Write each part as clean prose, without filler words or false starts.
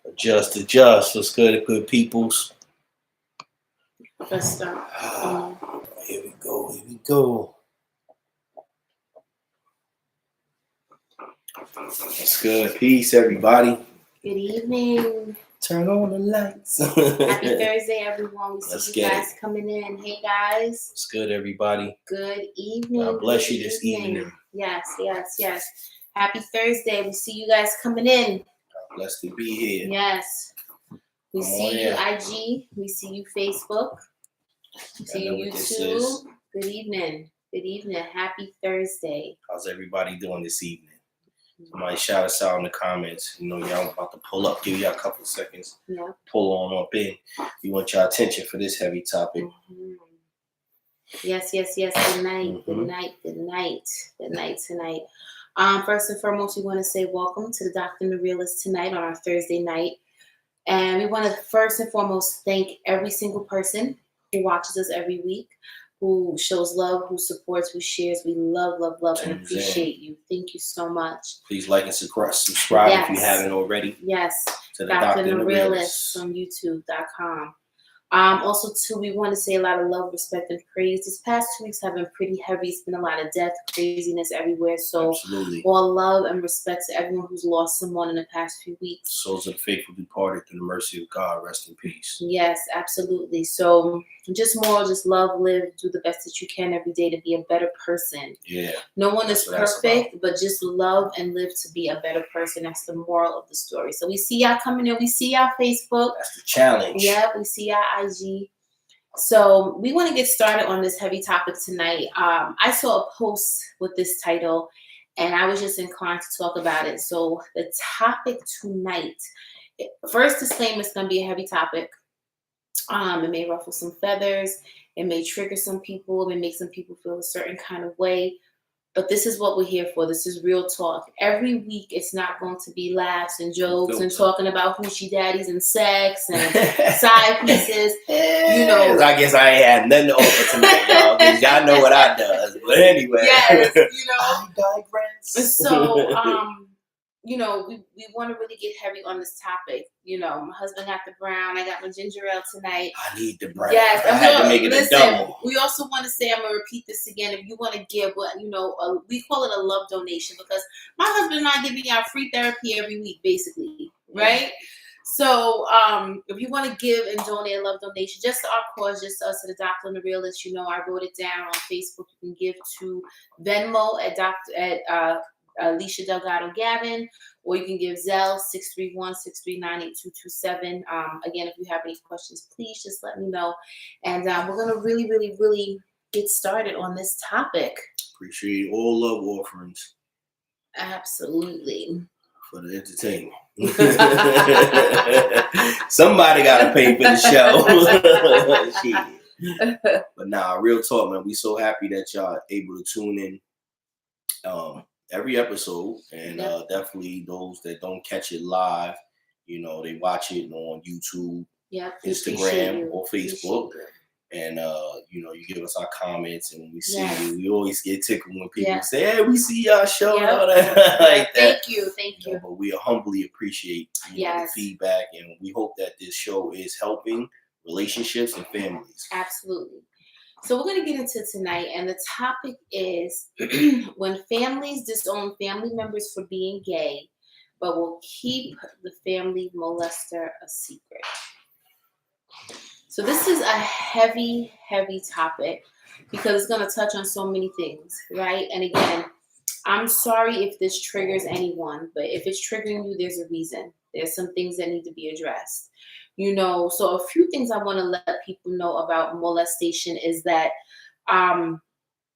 Adjust. What's good peoples? Let's start. Here we go. What's good? Peace, everybody. Good evening. Turn on the lights. Happy Thursday, everyone. We Let's see you guys coming in. Hey, guys. What's good, everybody? Good evening. God bless you this evening. Yes. Happy Thursday. We see you guys coming in. God bless to be here. Yes. We see you IG. We see you Facebook. We see you YouTube. Good evening. Happy Thursday. How's everybody doing this evening? Somebody shout us out in the comments. You know, y'all about to pull up. Give y'all a couple of seconds. Yeah. Pull on up in. We want y'all attention for this heavy topic. Mm-hmm. Yes. Good night. Good night tonight. First and foremost, we want to say welcome to the Doctor and the Realist tonight on our Thursday night. And we want to first and foremost thank every single person who watches us every week, who shows love, who supports, who shares. We love, and appreciate you. Thank you so much. Please like and subscribe if you haven't already. Yes. To the Doctor and the Realist on YouTube.com. Also, too, we want to say a lot of love, respect, and praise. These past 2 weeks have been pretty heavy. It's been a lot of death, craziness everywhere. So, absolutely. All love and respect to everyone who's lost someone in the past few weeks. Souls of the faithful departed through the mercy of God. Rest in peace. Yes, absolutely. So, just love, live, do the best that you can every day to be a better person. Yeah. No one is perfect, but just love and live to be a better person. That's the moral of the story. So, we see y'all coming in. We see y'all Facebook. That's the challenge. Yeah, we see y'all IG. So we want to get started on this heavy topic tonight. I saw a post with this title, and I was just inclined to talk about it. So the topic tonight, first disclaimer, it's going to be a heavy topic. It may ruffle some feathers. It may trigger some people. It may make some people feel a certain kind of way. But this is what we're here for. This is real talk. Every week, it's not going to be laughs and jokes and talking about hoochie daddies and sex and side pieces. You know, I guess I ain't had nothing to offer tonight, y'all. Because y'all know what I does. But anyway, yes, you know, I digress. So, you know, we want to really get heavy on this topic. You know, my husband got the brown. I got my ginger ale tonight. I need the brown. Yes, I had to make it a double. We also want to say, I'm going to repeat this again. If you want to give, we call it a love donation, because my husband and I give you free therapy every week, basically, right? So if you want to give and donate a love donation, just to our cause, just to us, to the Doctor and the Realist, you know, I wrote it down on Facebook. You can give to Venmo at Alicia Delgado Gavin, or you can give Zelle 631-639-8227. Again, if you have any questions, please just let me know. And we're going to really, really, really get started on this topic. Appreciate all love offerings. Absolutely. For the entertainment. Somebody got to pay for the show. Shit. But nah, real talk, man. We so happy that y'all able to tune in every episode, and definitely those that don't catch it live, you know, they watch it on YouTube, Instagram, or Facebook, and you know, you give us our comments, and when we see you, we always get tickled when people say, "Hey, we see y'all show," all that. Like that. Thank you. But we humbly appreciate the feedback, and we hope that this show is helping relationships and families. Absolutely. So we're going to get into tonight, and the topic is when families disown family members for being gay, but will keep the family molester a secret. So this is a heavy, heavy topic, because it's going to touch on so many things, right? And again, I'm sorry if this triggers anyone, but if it's triggering you, there's a reason. There's some things that need to be addressed. You know, so a few things I want to let people know about molestation is that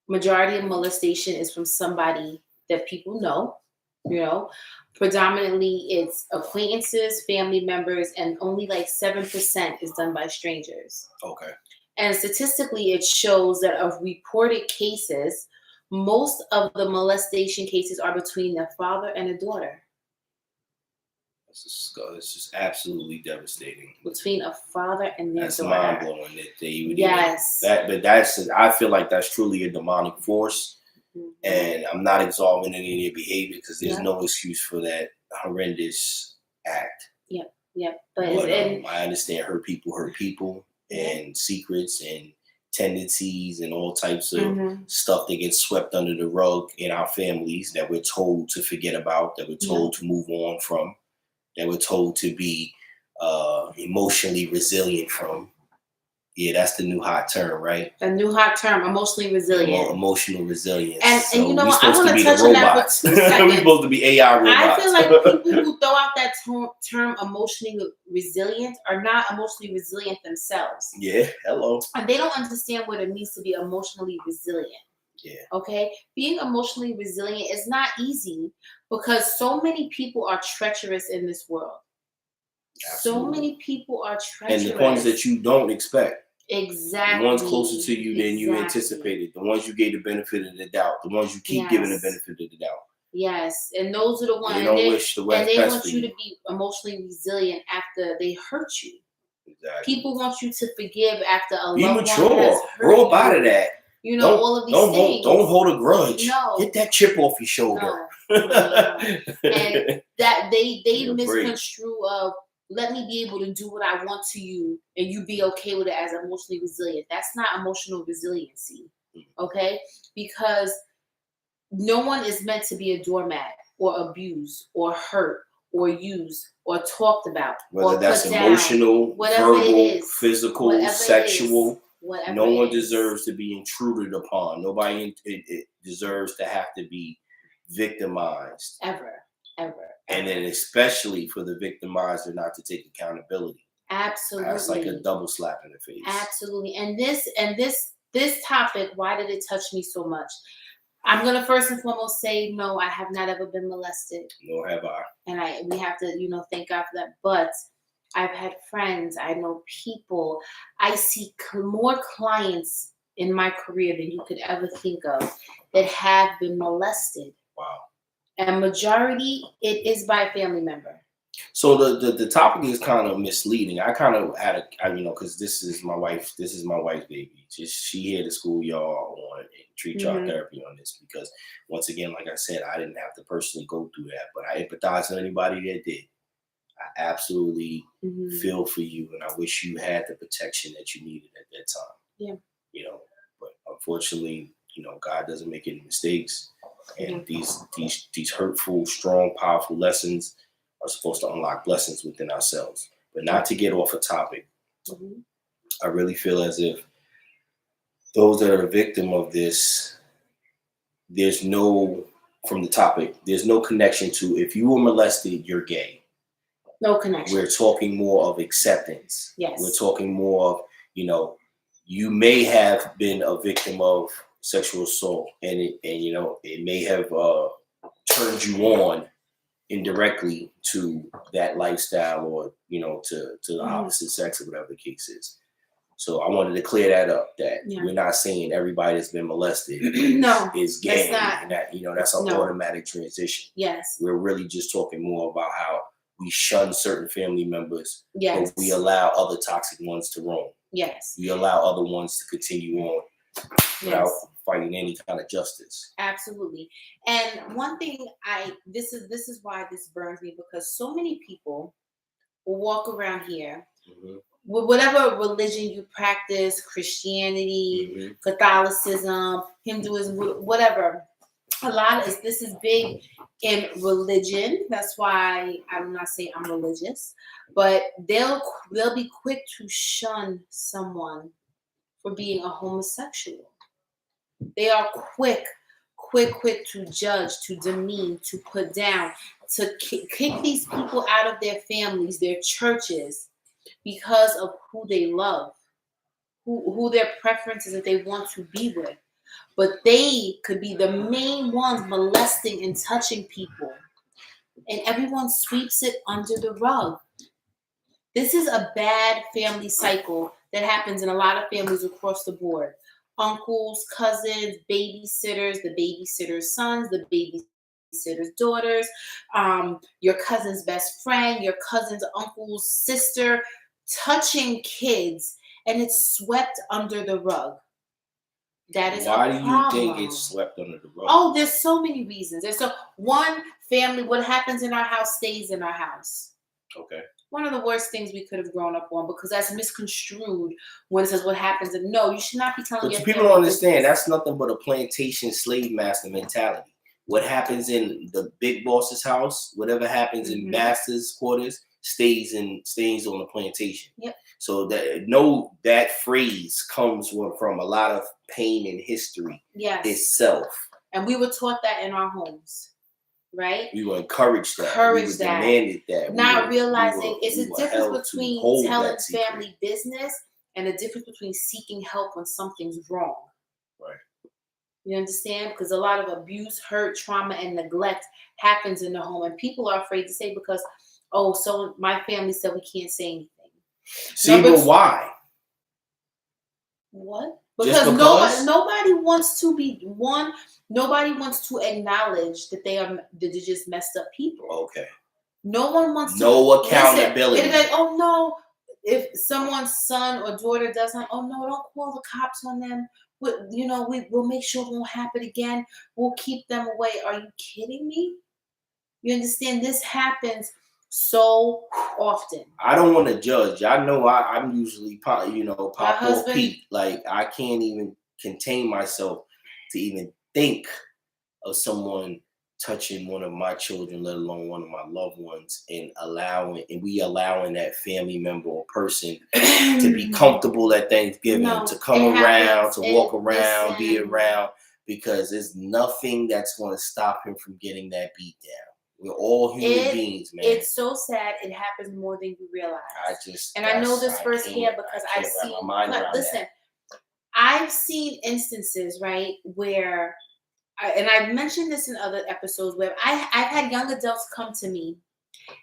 majority of molestation is from somebody that people know, you know. Predominantly, it's acquaintances, family members, and only like 7% is done by strangers. Okay. And statistically, it shows that of reported cases, most of the molestation cases are between a father and a daughter. It's just absolutely devastating. Between a father and their daughter. That's mind blowing that they would. Yes. I feel like that's truly a demonic force. And I'm not absolving any of their behavior because there's Yep. no excuse for that horrendous act. Yep. But I understand hurt people Yeah. and secrets and tendencies and all types of Mhm. stuff that gets swept under the rug in our families that we're told to forget about, that we're told to move on from, that we're told to be emotionally resilient from. Yeah, that's the new hot term, right? A new hot term, emotionally resilient. Emotional resilience. And you know we're what? I supposed want to to be touch the on that robots. for 2 seconds. We're supposed to be AI robots. I feel like people who throw out that term emotionally resilient are not emotionally resilient themselves. Yeah, hello. And they don't understand what it means to be emotionally resilient. Yeah. Okay? Being emotionally resilient is not easy because so many people are treacherous in this world. Absolutely. So many people are treacherous. And the ones that you don't expect. Exactly. The ones closer to you than you anticipated. The ones you gave the benefit of the doubt. The ones you keep giving the benefit of the doubt. Yes. And those are the ones. They don't wish the best and they want for you to be emotionally resilient after they hurt you. Exactly. People want you to forgive after a be loved mature. one has hurt Grow up you. out of that. You know, all of these things. Don't hold a grudge. No. Get that chip off your shoulder. No. And that they You're misconstrue of let me be able to do what I want to you and you be okay with it as emotionally resilient. That's not emotional resiliency. Okay? Because no one is meant to be a doormat or abused or hurt or used or talked about. Whether or that's put emotional, down, verbal, physical, sexual. Whatever no one deserves to be intruded upon. Nobody it deserves to have to be victimized. Ever. And then especially for the victimizer not to take accountability. Absolutely. That's like a double slap in the face. Absolutely. And this topic, why did it touch me so much? I'm gonna first and foremost say no, I have not ever been molested. Nor have I. And we have to, thank God for that. But I've had friends, I know people, I see more clients in my career than you could ever think of that have been molested. Wow. And majority, it is by a family member. So the topic is kind of misleading. I kind of had because this is my wife's baby. She here to school y'all on and treat y'all therapy on this because once again, like I said, I didn't have to personally go through that, but I empathize with anybody that did. I absolutely feel for you, and I wish you had the protection that you needed at that time. Yeah. But unfortunately, God doesn't make any mistakes, and these hurtful, strong, powerful lessons are supposed to unlock blessings within ourselves. But not to get off a topic, I really feel as if those that are a victim of this, there's no connection to if you were molested, you're gay. No connection. We're talking more of acceptance. Yes. We're talking more of, you may have been a victim of sexual assault and it may have turned you on indirectly to that lifestyle or to the opposite sex or whatever the case is. So I wanted to clear that up, that we're not saying everybody that's been molested is gay and that that's an automatic transition. Yes. We're really just talking more about how we shun certain family members, but we allow other toxic ones to roam. Yes. We allow other ones to continue on without fighting any kind of justice. Absolutely. And one thing this is why this burns me, because so many people will walk around here with whatever religion you practice, Christianity, Catholicism, Hinduism, whatever. This is big in religion. That's why I'm not saying I'm religious, but they'll be quick to shun someone for being a homosexual. They are quick to judge, to demean, to put down, to kick these people out of their families, their churches, because of who they love, who their preferences that they want to be with. But they could be the main ones molesting and touching people. And everyone sweeps it under the rug. This is a bad family cycle that happens in a lot of families across the board. Uncles, cousins, babysitters, the babysitter's sons, the babysitter's daughters, your cousin's best friend, your cousin's uncle's sister, touching kids, and it's swept under the rug. That is Why a do you problem. think it's swept under the rug? Oh, there's so many reasons. There's so one family. What happens in our house stays in our house. Okay. One of the worst things we could have grown up on, because that's misconstrued when it says what happens. And no, you should not be telling. But your people family don't understand. business. That's nothing but a plantation slave master mentality. What happens in the big boss's house, whatever happens in master's quarters, stays on the plantation. Yep. So that phrase comes from a lot of pain and history itself. And we were taught that in our homes, right? We were encouraged that. We were demanded that. Not realizing it's a difference between telling family business and a difference between seeking help when something's wrong. Right. You understand? Because a lot of abuse, hurt, trauma, and neglect happens in the home, and people are afraid to say because, so my family said we can't say anything. See, but why? What? Because nobody wants to be one. Nobody wants to acknowledge that they're just messed up people. Okay. No one wants no accountability. It's like, oh no, if someone's son or daughter does something, oh no, don't call the cops on them. We'll make sure it won't happen again. We'll keep them away. Are you kidding me? You understand? This happens so often. I don't want to judge. I know I'm usually pop or Pete. Like I can't even contain myself to even think of someone touching one of my children, let alone one of my loved ones, and we allowing that family member or person to be comfortable at Thanksgiving, to come around, to walk around, be around, because there's nothing that's going to stop him from getting that beat down. We're all human beings, man. It's so sad. It happens more than you realize. I know this firsthand because I've seen. Listen, I've seen instances, right, where, and I've mentioned this in other episodes, where I've had young adults come to me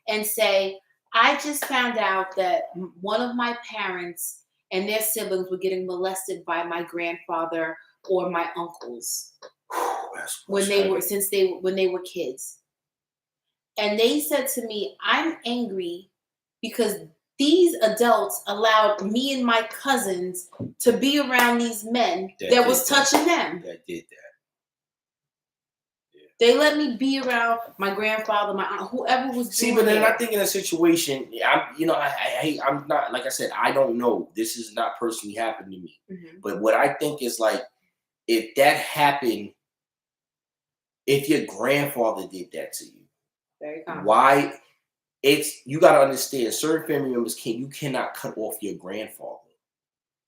and say, I just found out that one of my parents and their siblings were getting molested by my grandfather or my uncles when they were kids. And they said to me, I'm angry because these adults allowed me and my cousins to be around these men that was touching them. That did that. Yeah. They let me be around my grandfather, my aunt, whoever was doing but then I think in a situation, I'm not, like I said, I don't know. This is not personally happened to me. Mm-hmm. But what I think is like, if that happened, if your grandfather did that to you, very common. Why? You got to understand, certain family members you cannot cut off your grandfather.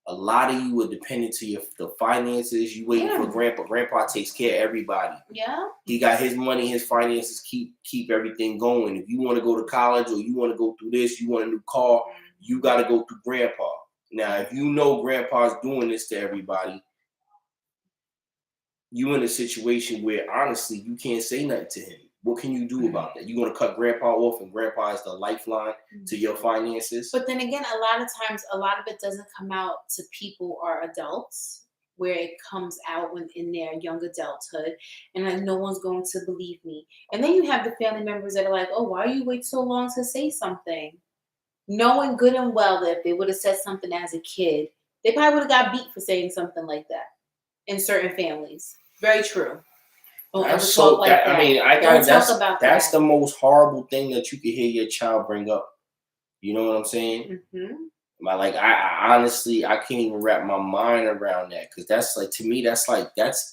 A lot of you are dependent to the finances. You waiting for grandpa. Grandpa takes care of everybody. Yeah. He got his money, his finances keep everything going. If you want to go to college or you want to go through this, you want a new car, you got to go through grandpa. Now, if you know grandpa's doing this to everybody, you in a situation where honestly you can't say nothing to him. What can you do about that? You're going to cut grandpa off, and grandpa is the lifeline to your finances. But then again, a lot of times, a lot of it doesn't come out to people or adults, where it comes out when in their young adulthood, and like, no one's going to believe me. And then you have the family members that are like, oh, why you wait so long to say something? Knowing good and well that if they would have said something as a kid, they probably would have got beat for saying something like that in certain families. Very true. That's the most horrible thing that you could hear your child bring up. You know what I'm saying? Mm-hmm. I honestly, I can't even wrap my mind around that, because that's like, to me, that's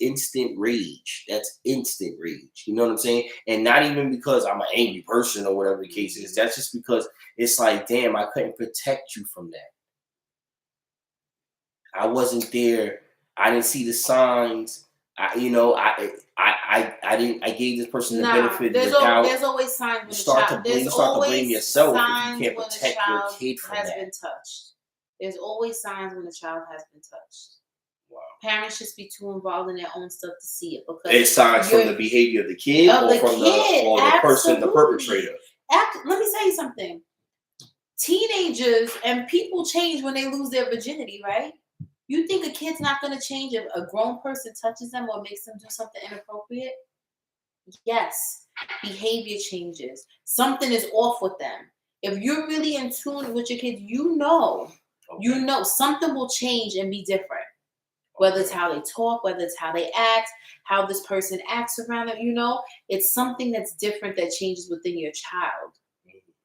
instant rage. That's instant rage. You know what I'm saying? And not even because I'm an angry person or whatever the case is. That's just because it's like, damn, I couldn't protect you from that. I wasn't there. I didn't see the signs. I gave this person the benefit. There's always signs when you start to blame yourself if you can't protect your kid from that. Been touched. There's always signs when the child has been touched. Wow. Parents just be too involved in their own stuff to see it, because it's signs from the behavior of the kid the person, the perpetrator. Let me tell you something. Teenagers and people change when they lose their virginity, right? You think a kid's not going to change if a grown person touches them or makes them do something inappropriate? Yes, behavior changes. Something is off with them. If you're really in tune with your kids, you know something will change and be different. Whether it's how they talk, whether it's how they act, how this person acts around it, it's something that's different that changes within your child.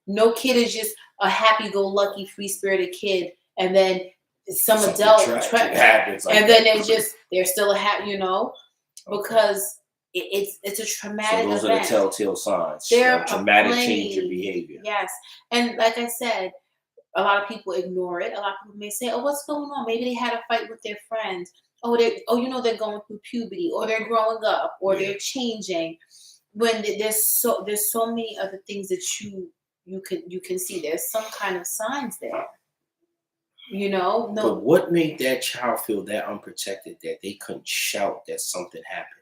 No kid is just a happy-go-lucky, free-spirited kid, and then some Something adult tragic happens, and then they're still a happy, because it's a traumatic So those event. are the telltale signs. There Dramatic plenty. change in behavior. Yes, and like I said, a lot of people ignore it. A lot of people may say, "Oh, what's going on?" Maybe they had a fight with their friends. Oh, they're going through puberty, or they're growing up, or they're changing. When there's so many other things that you can see. There's some kind of signs there. No. But what made that child feel that unprotected that they couldn't shout that something happened?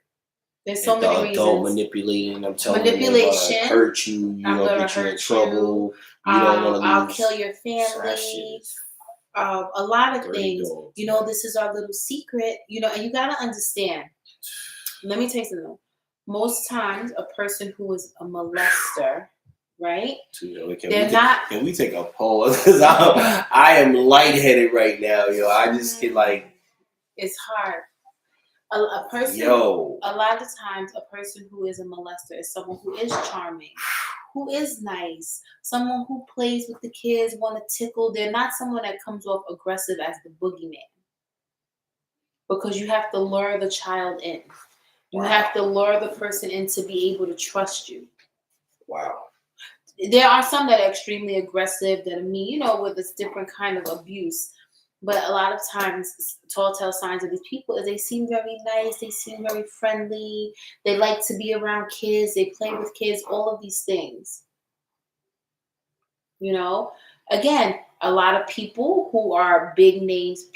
There's so many reasons. Adult manipulating them, telling them they're gonna hurt you, you're gonna get you in trouble, you don't want to I'll kill your family. A lot of things. This is our little secret. And you gotta understand. Let me tell you something. Most times, a person who is a molester, right? Can we take a pause? Because I am lightheaded right now, I just get like. It's hard. A person. A lot of times, a person who is a molester is someone who is charming, who is nice, someone who plays with the kids, want to tickle. They're not someone that comes off aggressive as the boogeyman. Because you have to lure the child in. You have to lure the person in to be able to trust you. Wow. There are some that are extremely aggressive that with this different kind of abuse. But a lot of times, telltale signs of these people is they seem very nice. They seem very friendly. They like to be around kids. They play with kids. All of these things. Again, a lot of people who are big names,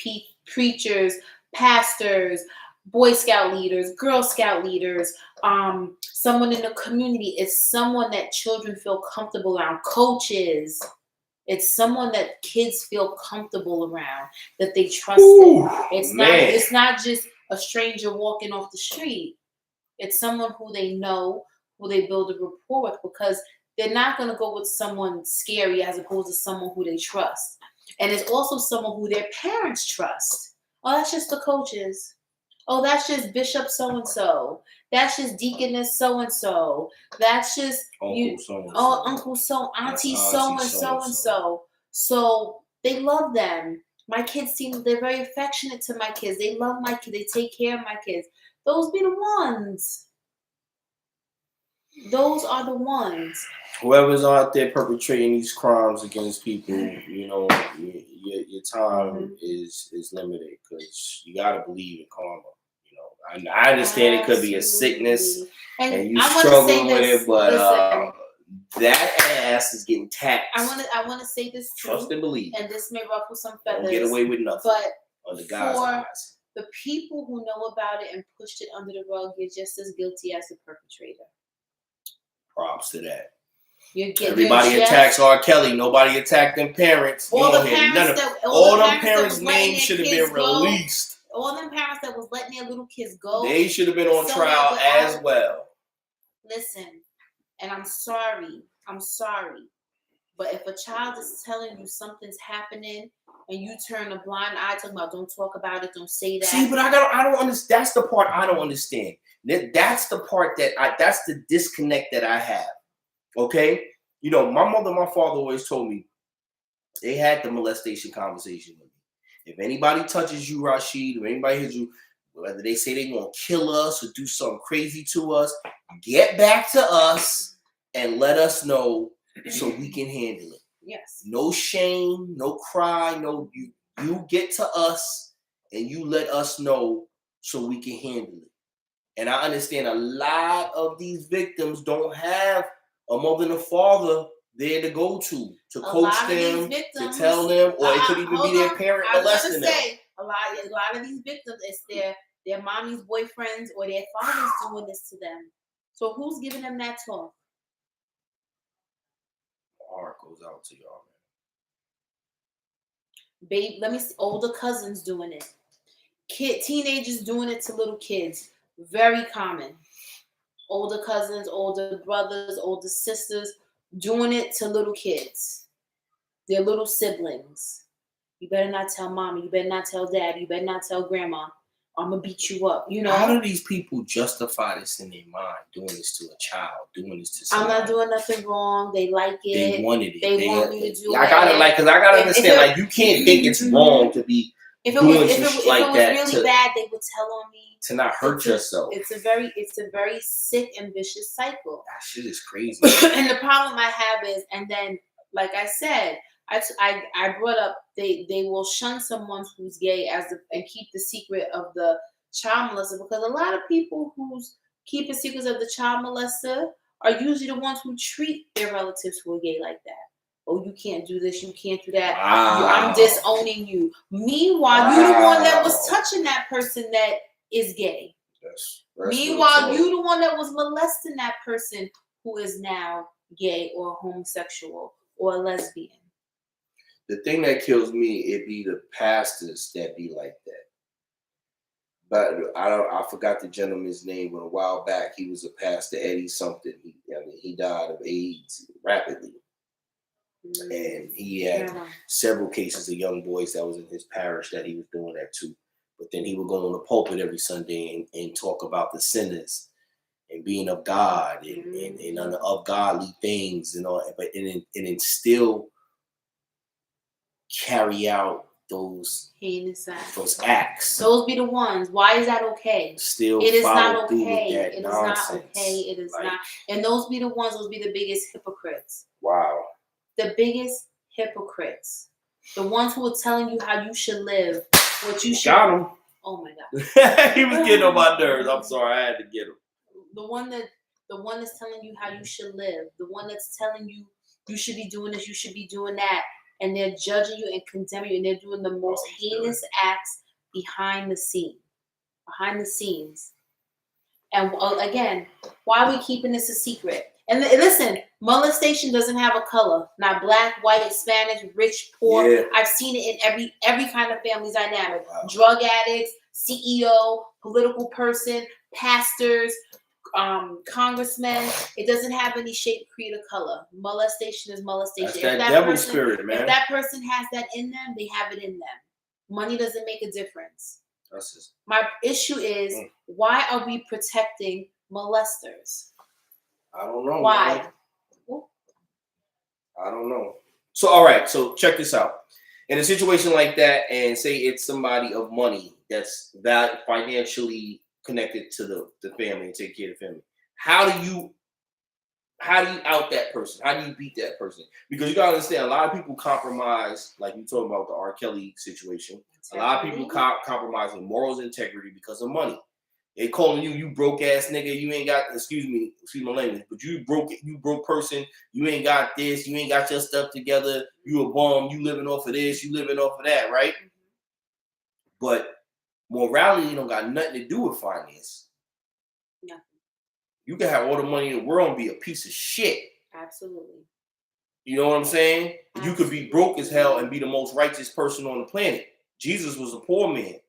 preachers, pastors, Boy Scout leaders, Girl Scout leaders, someone in the community. It's someone that children feel comfortable around. Coaches. It's someone that kids feel comfortable around, that they trust in. It's not just a stranger walking off the street. It's someone who they know, who they build a rapport with, because they're not going to go with someone scary as opposed to someone who they trust. And it's also someone who their parents trust. Oh, that's just the coaches. Oh, that's just Bishop so-and-so. That's just Deaconess so-and-so. That's just Uncle so-and-so. Oh, Uncle so, Auntie so-and-so. So they love them. My kids they're very affectionate to my kids. They love my kids. They take care of my kids. Those be the ones. Those are the ones. Whoever's out there perpetrating these crimes against people, your time is limited, because you gotta believe in karma. I understand it could be a sickness and you struggling with it, but that ass is getting taxed. I want to say this too. Trust and believe. And this may ruffle some feathers. Don't get away with nothing. But under God's eyes, the people who know about it and pushed it under the rug, you're just as guilty as the perpetrator. Props to that. Everybody attacks R. Kelly. Nobody attacked them parents. All the parents' names should have been released. All them parents that was letting their little kids go. They should have been on trial as well. Listen, and I'm sorry. But if a child is telling you something's happening and you turn a blind eye, talking about don't talk about it, don't say that. See, but I don't understand. That's the part I don't understand. That's the part that's the disconnect that I have. Okay? My mother and my father always told me they had the molestation conversation with me. If anybody touches you, Rashid, or anybody hits you, whether they say they're going to kill us or do something crazy to us, get back to us and let us know so we can handle it. Yes. No shame, no cry, you get to us and you let us know so we can handle it. And I understand a lot of these victims don't have a mother and a father there to go to coach them, to tell them, or it could even be their parent molesting them. A lot of these victims, it's their mommy's boyfriends or their fathers doing this to them. So who's giving them that talk? My heart goes out to y'all, man. Babe, let me see. Older cousins doing it. Teenagers doing it to little kids. Very common. Older cousins, older brothers, older sisters doing it to little kids. Their little siblings. You better not tell mommy. You better not tell dad. You better not tell grandma. I'm gonna beat you up. You know. How do these people justify this in their mind? Doing this to a child, doing this to somebody. I'm not doing nothing wrong. They like it. They wanted it. They want me to do it. I gotta understand. Like, you can't think it's wrong to be doing like that. If it was really bad, they would tell on me to not hurt yourself. It's a very sick and vicious cycle. That shit is crazy. And the problem I have is, and then, like I said, I brought up they will shun someone who's gay and keep the secret of the child molester, because a lot of people who's keeping secrets of the child molester are usually the ones who treat their relatives who are gay like that. Oh, you can't do this, you can't do that. Wow. I'm disowning you. Meanwhile, you're the one that was touching that person that is gay. Meanwhile, you the one that was molesting that person who is now gay or homosexual or lesbian. The thing that kills me, it be the pastors that be like that. But I forgot the gentleman's name, but a while back he was a pastor, Eddie something. He died of AIDS rapidly. And he had several cases of young boys that was in his parish that he was doing that to. But then he would go on the pulpit every Sunday and talk about the sinners and being of God and ungodly things and all, and then still carry out those heinous acts. Those acts. Those be the ones. Why is that okay? Still, it is not okay. It is not okay. It is not. And those be the ones. Those be the biggest hypocrites. Wow. The biggest hypocrites. The ones who are telling you how you should live, what you should. Got him. Oh my God. He was getting on my nerves. I'm sorry, I had to get him. The one that's telling you how you should live. The one that's telling you you should be doing this, you should be doing that. And they're judging you and condemning you, and they're doing the most heinous acts behind the scenes. And again, why are we keeping this a secret? And listen, molestation doesn't have a color. Not black, white, Spanish, rich, poor. Yeah. I've seen it in every kind of family dynamic. Wow. Drug addicts, CEO, political person, pastors, congressmen. It doesn't have any shape, creed, or color. Molestation is molestation. That's that devil spirit, man. If that person has that in them, they have it in them. Money doesn't make a difference. My issue is, why are we protecting molesters? I don't know. Why? I don't know. So, all right. So check this out. In a situation like that, and say it's somebody of money that's financially connected to the family and take care of the family. How do you out that person? How do you beat that person? Because you gotta understand, a lot of people compromise, like you talking about the R. Kelly situation. A lot of people compromise with morals and integrity because of money. They calling you broke ass nigga. You ain't got, excuse my language, but you broke person. You ain't got this. You ain't got your stuff together. You a bum. You living off of this. You living off of that, right? But morality don't got nothing to do with finance. No. You can have all the money in the world and be a piece of shit. Absolutely. You know what I'm saying? Absolutely. You could be broke as hell and be the most righteous person on the planet. Jesus was a poor man.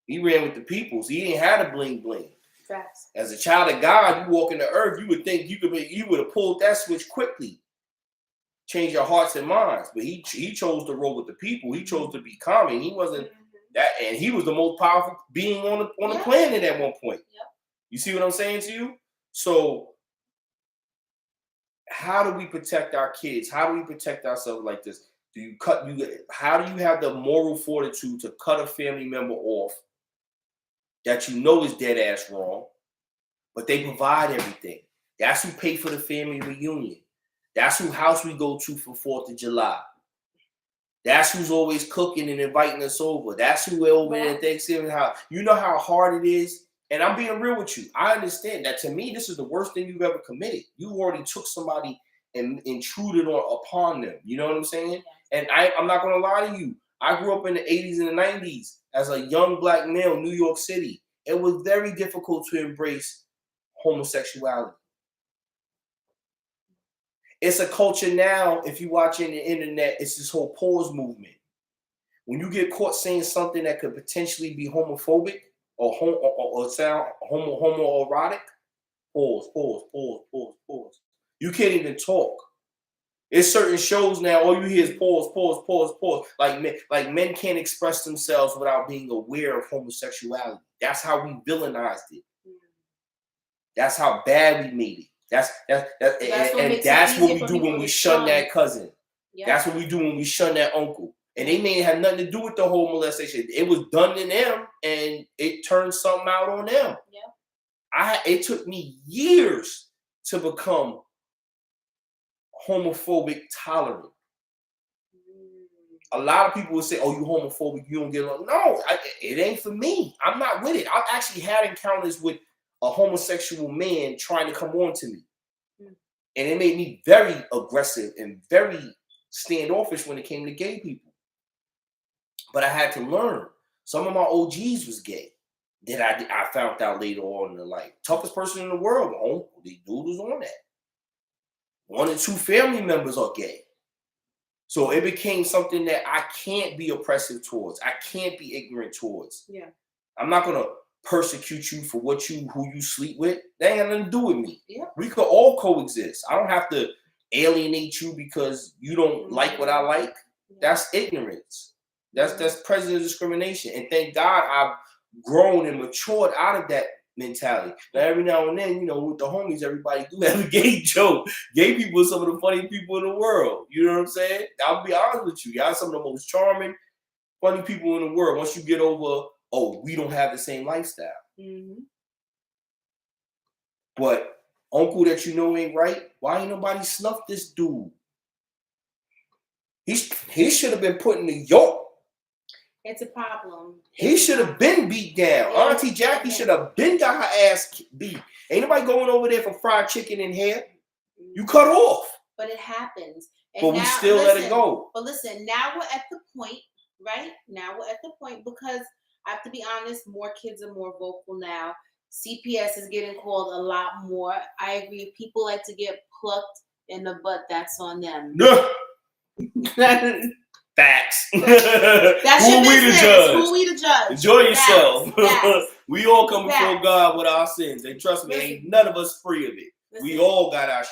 He ran with the peoples. He ain't had a bling bling. Facts. As a child of God, you walk in the earth, you would think you would have pulled that switch quickly. Change your hearts and minds. But he chose to roll with the people. He chose to be common. He wasn't that, and he was the most powerful being on the planet at one point. Yep. You see what I'm saying to you? So how do we protect our kids? How do we protect ourselves like this? How do you have the moral fortitude to cut a family member off that you know is dead ass wrong, but they provide everything? That's who pay for the family reunion. That's who house we go to for 4th of July. That's who's always cooking and inviting us over. That's who we're over there at Thanksgiving. You know how hard it is? And I'm being real with you. I understand that. To me, this is the worst thing you've ever committed. You already took somebody and intruded upon them. You know what I'm saying? And I'm not going to lie to you. I grew up in the 80s and the 90s as a young black male in New York City. It was very difficult to embrace homosexuality. It's a culture now, if you watch in the internet, it's this whole pause movement. When you get caught saying something that could potentially be homophobic or sound homoerotic, pause. You can't even talk. It's certain shows now. All you hear is pause, pause, pause, pause. Like men can't express themselves without being aware of homosexuality. That's how we villainized it. That's how bad we made it. That's what we do when we shun that cousin. Yep. That's what we do when we shun that uncle. And they may have nothing to do with the whole molestation. It was done to them, and it turned something out on them. Yep. It took me years to become homophobic tolerant. A lot of people will say, "Oh, you homophobic, you don't get along." No, it ain't for me. I'm not with it. I've actually had encounters with a homosexual man trying to come on to me. And it made me very aggressive and very standoffish when it came to gay people. But I had to learn. Some of my OGs was gay. That I found out later on in life. Toughest person in the world, the dude was on that. 1 or 2 family members are gay. So it became something that I can't be oppressive towards. I can't be ignorant towards. Yeah. I'm not gonna persecute you for who you sleep with. That ain't got nothing to do with me. Yeah. We could all coexist. I don't have to alienate you because you don't like what I like. Yeah. That's ignorance. That's prejudice discrimination. And thank God I've grown and matured out of that mentality. Now every now and then, with the homies, everybody do have a gay joke. Gay people are some of the funny people in the world. You know what I'm saying? I'll be honest with you. Y'all some of the most charming, funny people in the world. Once you get over, we don't have the same lifestyle. Mm-hmm. But uncle that ain't right, why ain't nobody snuffed this dude? He should have been put in New York. It's a problem. He should have been beat down. Yeah. Auntie Jackie should have been got her ass beat. Ain't nobody going over there for fried chicken and hair. You cut off. But it happens. And but we still let it go. But listen, now we're at the point, right? Now we're at the point because I have to be honest, more kids are more vocal now. CPS is getting called a lot more. I agree. If people like to get plucked in the butt, that's on them. Facts. That's your business. Who we the judge? Enjoy yourself. Facts. We all come before God with our sins. And trust me, ain't none of us free of it. We all got our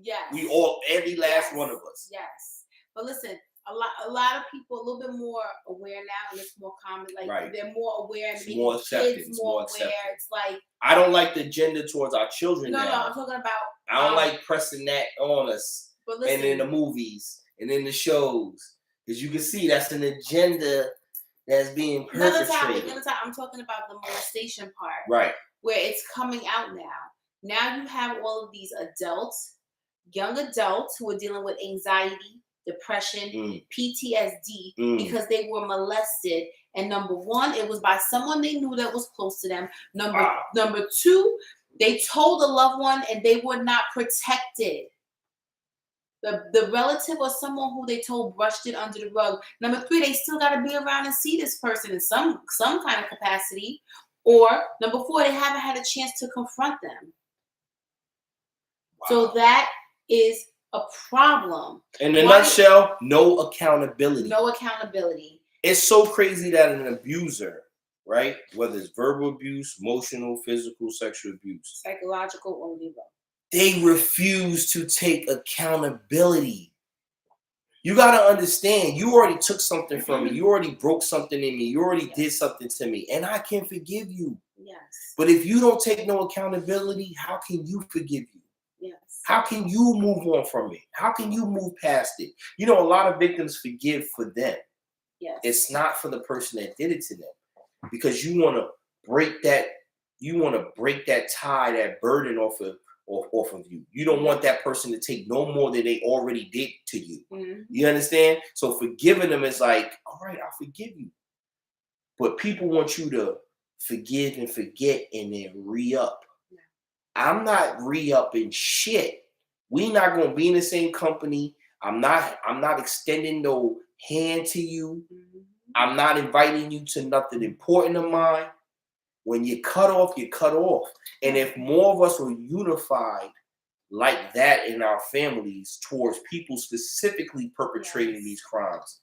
yes. We all, every last one of us. Yes. But listen, a lot of people a little bit more aware now, and it's more common. Like right. They're more aware, and more acceptance, kids more aware. It's like I don't like the gender towards our children. No, now. I'm talking about. I don't like pressing that on us. But listen, and in the movies and in the shows. Because you can see that's an agenda that's being perpetrated. Another time, I'm talking about the molestation part. Right. Where it's coming out now. Now you have all of these adults, young adults who are dealing with anxiety, depression, PTSD, because they were molested. And number one, it was by someone they knew that was close to them. Number two, they told a loved one and they were not protected. The relative or someone who they told brushed it under the rug. Number three, they still got to be around and see this person in some kind of capacity. Or number four, they haven't had a chance to confront them. Wow. So that is a problem. In a nutshell, no accountability. No accountability. It's so crazy that an abuser, right, whether it's verbal abuse, emotional, physical, sexual abuse, psychological, or legal, they refuse to take accountability. You got to understand, you already took something from me. You already broke something in me. You already did something to me. And I can forgive you. Yes. But if you don't take no accountability, how can you forgive you? Yes. How can you move on from it? How can you move past it? You know, a lot of victims forgive for them. Yes. It's not for the person that did it to them. Because you want to break that tie, that burden off of you. You don't want that person to take no more than they already did to you. Mm-hmm. You understand? So forgiving them is like, all right, I'll forgive you. But people want you to forgive and forget and then re-up. Yeah. I'm not re-upping shit. We not going to be in the same company. I'm not extending no hand to you. Mm-hmm. I'm not inviting you to nothing important of mine. When you cut off, you cut off. And if more of us were unified like that in our families towards people specifically perpetrating these crimes,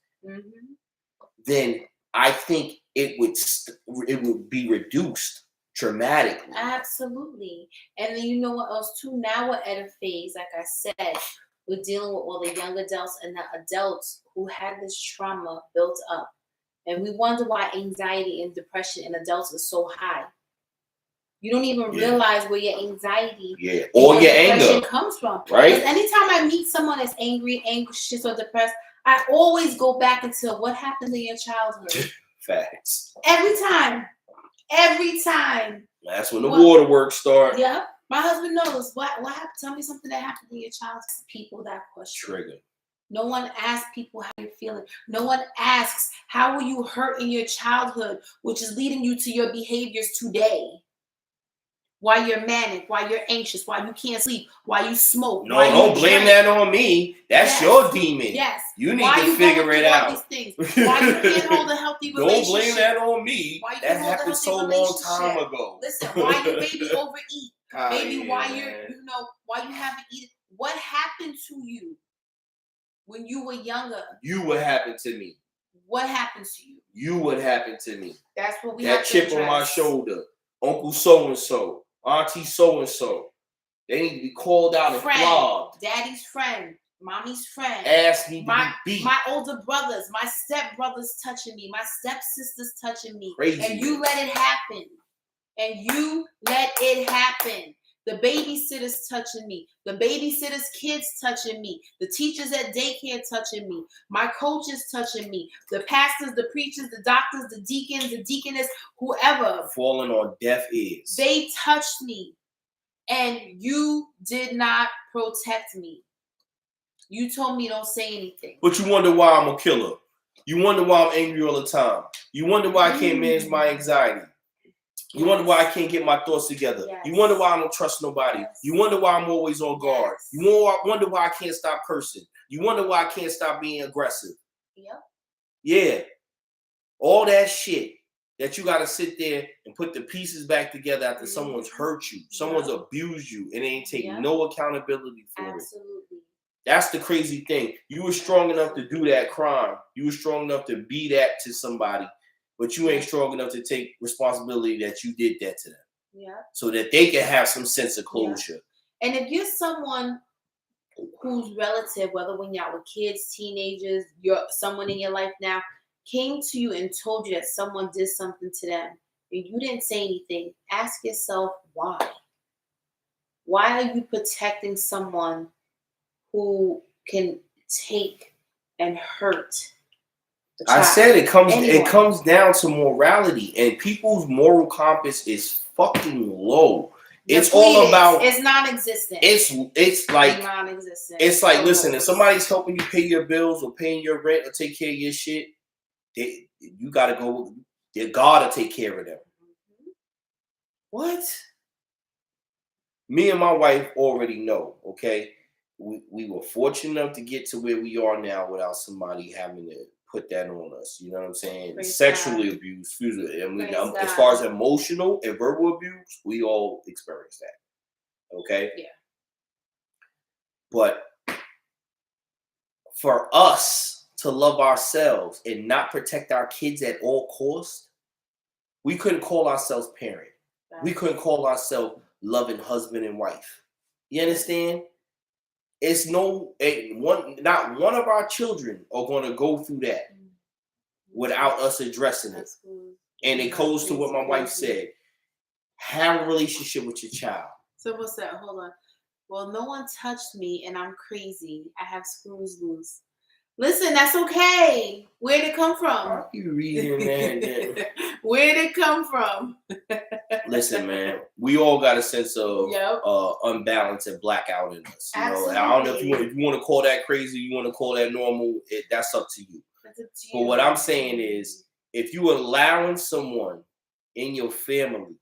then I think it would be reduced dramatically. Absolutely. And then you know what else too? Now we're at a phase, like I said, We're dealing with all the young adults and the adults who had this trauma built up. And we wonder why anxiety and depression in adults is so high. You don't even realize where your anxiety or your depression anger comes from. Right? Because anytime I meet someone that's angry, anxious, or depressed, I always go back into what happened in your childhood. Facts. Every time. Every time. That's when the waterworks start. Yeah. My husband knows. What happened? Tell me something that happened in your childhood. People that question. Trigger. No one asks people how you're feeling. No one asks how were you hurt in your childhood, which is leading you to your behaviors today. Why you're manic, why you're anxious, why you can't sleep, why you smoke. No, don't blame that on me. That's your demon. Yes. You need to figure it out. These things? Why you can't hold a healthy relationship? Don't blame that on me. That happened so long time ago. Listen, why your baby overeat? Baby, why why you haven't eaten? What happened to you when you were younger? You what happened to me. What happened to you? You what happened to me. That's what we have to address. That chip on my shoulder. Uncle so-and-so. Auntie so-and-so. They need to be called out and flogged. Daddy's friend. Mommy's friend. Ass need to be beat. My older brothers. My stepbrothers touching me. My stepsisters touching me. Crazy. And you let it happen. And you let it happen. The babysitter's touching me. The babysitter's kids touching me. The teachers at daycare touching me. My coaches touching me. The pastors, the preachers, the doctors, the deacons, the deaconess, whoever. Falling on deaf ears. They touched me. And you did not protect me. You told me don't say anything. But you wonder why I'm a killer. You wonder why I'm angry all the time. You wonder why I can't manage my anxiety. You wonder why I can't get my thoughts together. Yes. You wonder why I don't trust nobody. Yes. You wonder why I'm always on guard. Yes. You wonder why I can't stop cursing. You wonder why I can't stop being aggressive. Yep. Yeah. All that shit that you got to sit there and put the pieces back together after someone's hurt you, someone's abused you, and they ain't take no accountability for Absolutely. it. That's the crazy thing. You were strong enough to do that crime. You were strong enough to be that to somebody. But you ain't strong enough to take responsibility that you did that to them. Yeah. So that they can have some sense of closure. Yeah. And if you're someone whose relative, whether when y'all were kids, teenagers, someone in your life now, came to you and told you that someone did something to them, and you didn't say anything, ask yourself why. Why are you protecting someone who can take and hurt? I said it comes down to morality, and people's moral compass is fucking low. It's all about it's non-existent. It's like non-existent. It's like, listen, if somebody's helping you pay your bills or paying your rent or take care of your shit, you gotta go. You gotta take care of them. Mm-hmm. What? Me and my wife already know. Okay, we were fortunate enough to get to where we are now without somebody having to put that on us. You know what I'm saying? Sexually abused. I mean, as far as emotional and verbal abuse, we all experience that. Okay? Yeah. But for us to love ourselves and not protect our kids at all costs, we couldn't call ourselves parent. Right. We couldn't call ourselves loving husband and wife. You understand? It's not one of our children are going to go through that without us addressing it. And it goes to what my wife said. Have a relationship with your child. So what's that? Hold on. Well, no one touched me and I'm crazy. I have screws loose. Listen, that's okay. Where'd it come from? Are you reading that? Where'd it come from? Listen, man, we all got a sense of unbalance and blackout in us. You know, I don't know if you want to call that crazy, you want to call that normal. That's up to you. That's up to you. But what I'm saying is, if you allowing someone in your family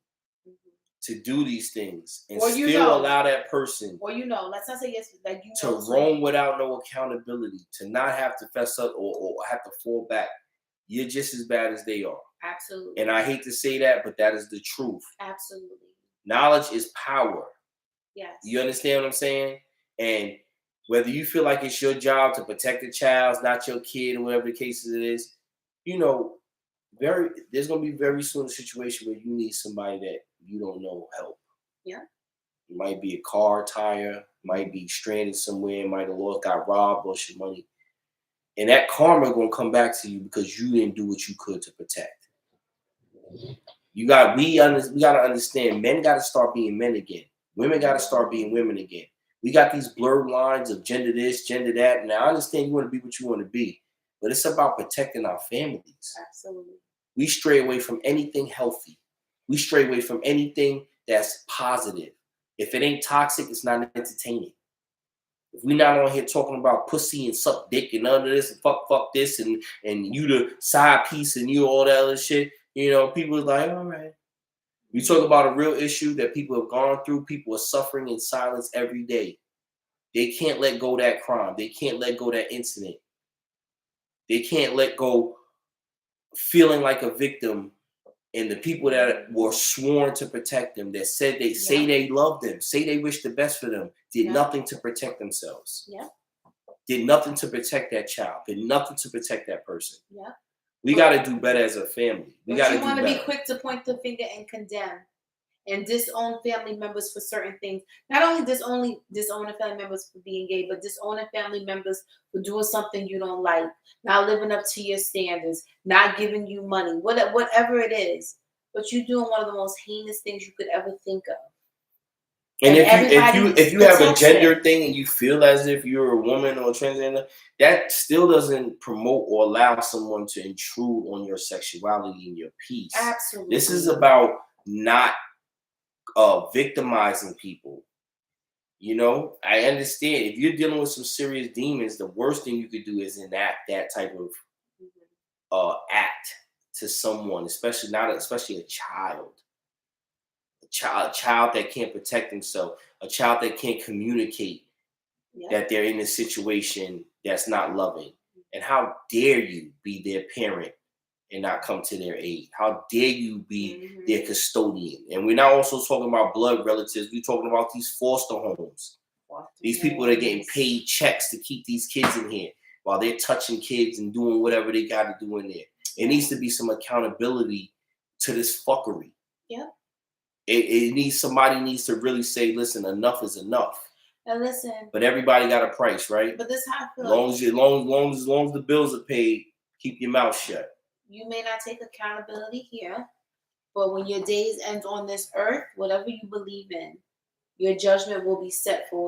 to do these things and still allow that person, let's not say yes, like to roam without no accountability, to not have to fess up or have to fall back, you're just as bad as they are. Absolutely. And I hate to say that, but that is the truth. Absolutely. Knowledge is power. Yes. You understand what I'm saying? And whether you feel like it's your job to protect the child, not your kid, or whatever the case it is, there's going to be very soon a situation where you need somebody that you don't know help. Yeah. It might be a car tire, might be stranded somewhere, might have lost, got robbed, lost your money. And that karma gonna come back to you because you didn't do what you could to protect. We gotta understand, men gotta start being men again. Women gotta start being women again. We got these blurred lines of gender this, gender that. Now I understand you want to be what you want to be, but it's about protecting our families. Absolutely. We stray away from anything healthy. We stray away from anything that's positive. If it ain't toxic, it's not entertaining. If we're not on here talking about pussy and suck dick and none of this and fuck this and you the side piece and you all that other shit, you know, people are like, all right. We talk about a real issue that people have gone through. People are suffering in silence every day. They can't let go of that crime. They can't let go of that incident. They can't let go feeling like a victim. And the people that were sworn to protect them, that said they say they love them, say they wish the best for them, did nothing to protect themselves. Yeah. Did nothing to protect that child. Did nothing to protect that person. Yeah. We got to do better as a family. We got to do better. You want to be quick to point the finger and condemn and disown family members for certain things. Not only disowning family members for being gay, but disowning family members for doing something you don't like, not living up to your standards, not giving you money, whatever it is. But you're doing one of the most heinous things you could ever think of. And if you have a gender thing and you feel as if you're a woman or a transgender, that still doesn't promote or allow someone to intrude on your sexuality and your peace. Absolutely. This is about not victimizing people. You know, I understand if you're dealing with some serious demons, the worst thing you could do is enact that type of act to someone, especially a child. A child that can't protect himself, a child that can't communicate that they're in a situation that's not loving. And how dare you be their parent and not come to their aid? How dare you be their custodian? And we're not also talking about blood relatives. We're talking about these foster homes. These people that are getting paid checks to keep these kids in here while they're touching kids and doing whatever they got to do in there. It needs to be some accountability to this fuckery. Yeah. Somebody needs to really say, listen, enough is enough. And listen. But everybody got a price, right? But this is how I feel. As long as the bills are paid, keep your mouth shut. You may not take accountability here, but when your days end on this earth, whatever you believe in, your judgment will be set for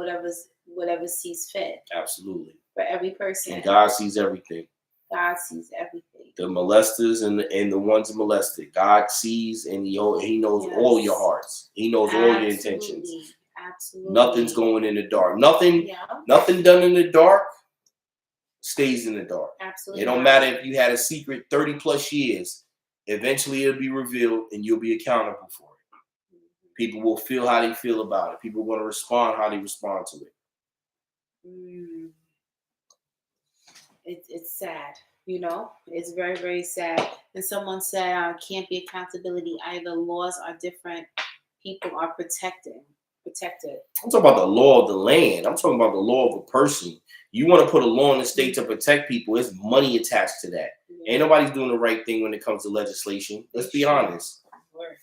whatever sees fit. Absolutely. For every person. And God sees everything. God sees everything. The molesters and the ones molested. God sees and he knows all your hearts. He knows all your intentions. Absolutely. Nothing's going in the dark. Nothing done in the dark stays in the dark. Absolutely. It don't matter if you had a secret 30 plus years. Eventually it'll be revealed and you'll be accountable for it. People will feel how they feel about it. People are going to respond how they respond to it. It's sad. You know, it's very, very sad. And someone said, can't be accountability either. Laws are different. People are protected. I'm talking about the law of the land. I'm talking about the law of a person. You want to put a law in the state to protect people. There's money attached to that. Ain't nobody's doing the right thing when it comes to legislation. Let's be honest.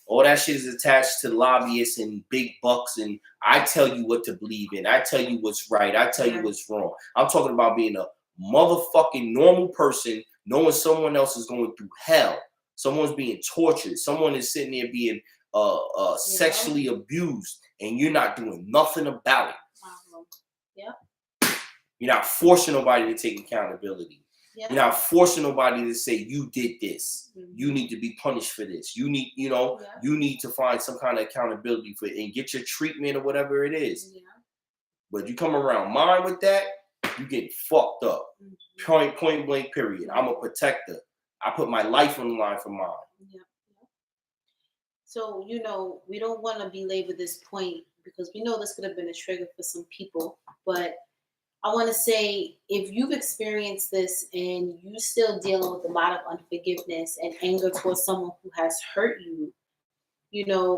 All that shit is attached to lobbyists and big bucks. And I tell you what to believe in. I tell you what's right. I tell you what's wrong. I'm talking about being a motherfucking normal person, knowing someone else is going through hell. Someone's being tortured. Someone is sitting there being sexually abused, and you're not doing nothing about it. You're not forcing nobody to take accountability. You're not forcing nobody to say you did this. You need to be punished for this. You need, you need to find some kind of accountability for it and get your treatment or whatever it is. But you come around mine with that, you get fucked up. Point blank, period. I'm a protector. I put my life on the line for mine. So, we don't want to belabor this point because we know this could have been a trigger for some people. But I want to say, if you've experienced this and you still dealing with a lot of unforgiveness and anger towards someone who has hurt you,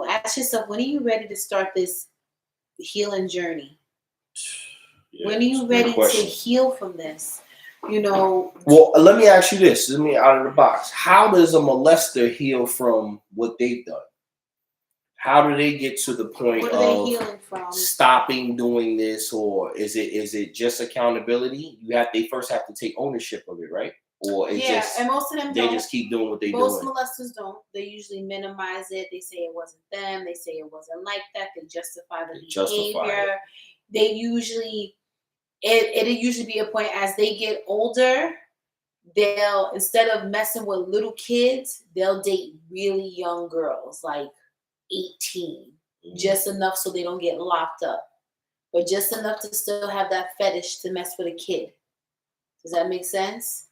ask yourself, when are you ready to start this healing journey? When are you ready to heal from this? Well, let me ask you this. Let me out of the box. How does a molester heal from what they've done? how do they get to the point What are they of healing from? stopping doing this, or is it just accountability? They first have to take ownership of it, right? Or it's just and most of them they don't. just keep doing what they Most doing. molesters don't. They usually minimize it. They say it wasn't them. They say it wasn't like that. They justify the behavior. They usually it'll usually be a point as they get older. They'll, instead of messing with little kids, they'll date really young girls, like 18, just enough so they don't get locked up, but just enough to still have that fetish to mess with a kid. Does that make sense?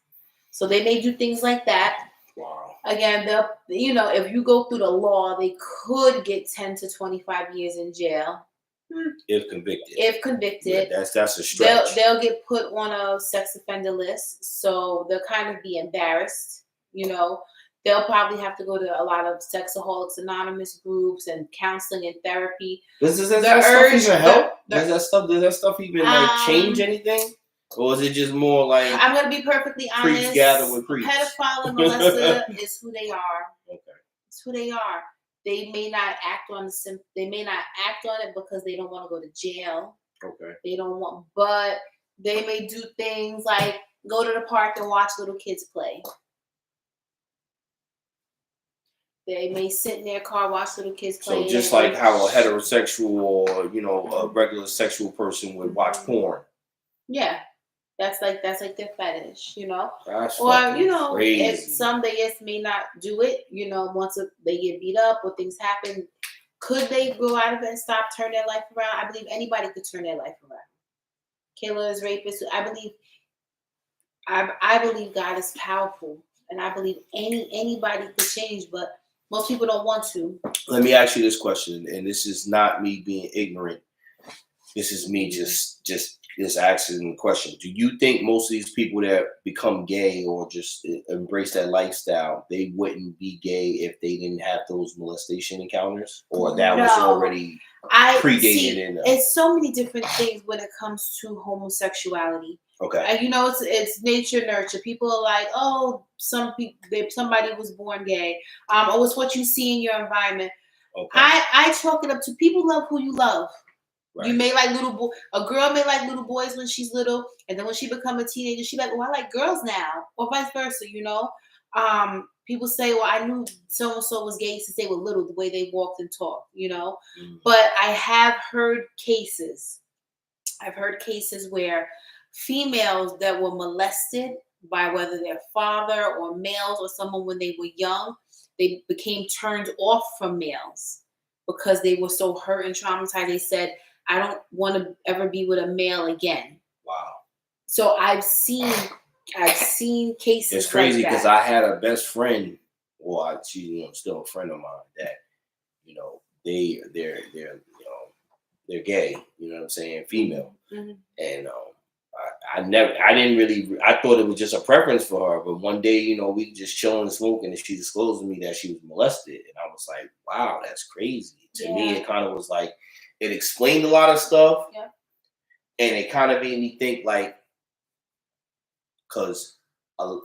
So they may do things like that. Wow. Again, they'll, if you go through the law, they could get 10 to 25 years in jail. If convicted. Yeah, that's a stretch. They'll get put on a sex offender list, so they'll kind of be embarrassed. They'll probably have to go to a lot of Sexaholics Anonymous groups and counseling and therapy. Does that stuff even help? Does that stuff even change anything? Or is it just more like, I'm going to be perfectly honest, creeps gather with creeps? Pedophile and molester is who they are. Okay. It's who they are. They may not act on it because they don't want to go to jail. Okay. They don't want, but they may do things like go to the park and watch little kids play. They may sit in their car, watch little kids play. So just like how a heterosexual or a regular sexual person would watch porn. Yeah. That's like their fetish, That's or crazy. If some they just may not do it, once they get beat up or things happen, could they go out of it and stop, turn their life around? I believe anybody could turn their life around. Killers, rapists. I believe God is powerful, and I believe anybody could change, but most people don't want to. Let me ask you this question, and this is not me being ignorant. This is me just asking the question. Do you think most of these people that become gay or just embrace that lifestyle, they wouldn't be gay if they didn't have those molestation encounters? Or that was already predated? It's so many different things when it comes to homosexuality. Okay. And it's nature, nurture. People are like, oh, somebody was born gay. It's what you see in your environment. Okay. I chalk it up to people love who you love. Right. You may like a girl may like little boys when she's little, and then when she become a teenager, she like, I like girls now, or vice versa. People say, well, I knew so and so was gay since they were little, the way they walked and talked. Mm-hmm. But I have heard cases. I've heard cases where females that were molested by whether their father or males or someone when they were young, they became turned off from males because they were so hurt and traumatized. They said, I don't want to ever be with a male again. Wow. So I've seen cases. It's crazy because I had a best friend, she's still a friend of mine that, they're gay, you know what I'm saying, female. Mm-hmm. And I thought it was just a preference for her, but one day, we just chilling and smoking, and she disclosed to me that she was molested, and I was like, wow, that's crazy. To me, it kind of was like, it explained a lot of stuff, and it kind of made me think like, because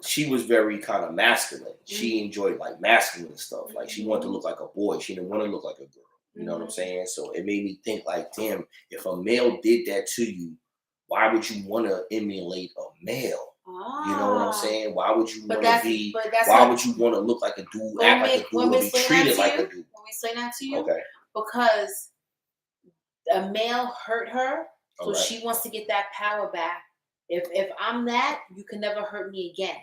she was very kind of masculine. Mm-hmm. She enjoyed like masculine stuff. Like she wanted to look like a boy. She didn't want to look like a girl. You know what I'm saying? So it made me think like, damn, if a male did that to you, why would you want to emulate a male? You know what I'm saying? Why would you want to be? Why would you want to look like a dude, act like a dude, or be treated like a dude? When we say that to you, okay, because a male hurt her, so she wants to get that power back. If I'm that, you can never hurt me again.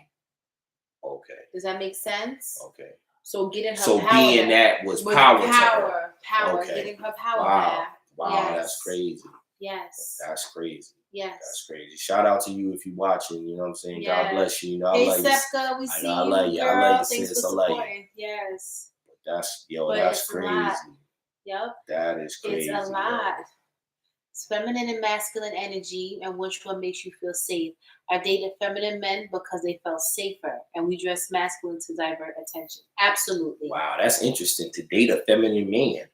Okay. Does that make sense? Okay. So getting her power being that was power to her. Power, okay. Getting her power back. Wow, yes. That's crazy. Yes. That's crazy. Yes. That's crazy. Shout out to you if you're watching, you know what I'm saying? Yes. God bless you. I love you. We see you, girl. I love you, sis. I love you. Yes. That's crazy. Yep. That is crazy. It's a lot. It's feminine and masculine energy, and which one makes you feel safe? I dated feminine men because they felt safer, and we dressed masculine to divert attention. Absolutely. Wow, that's interesting. To date a feminine man.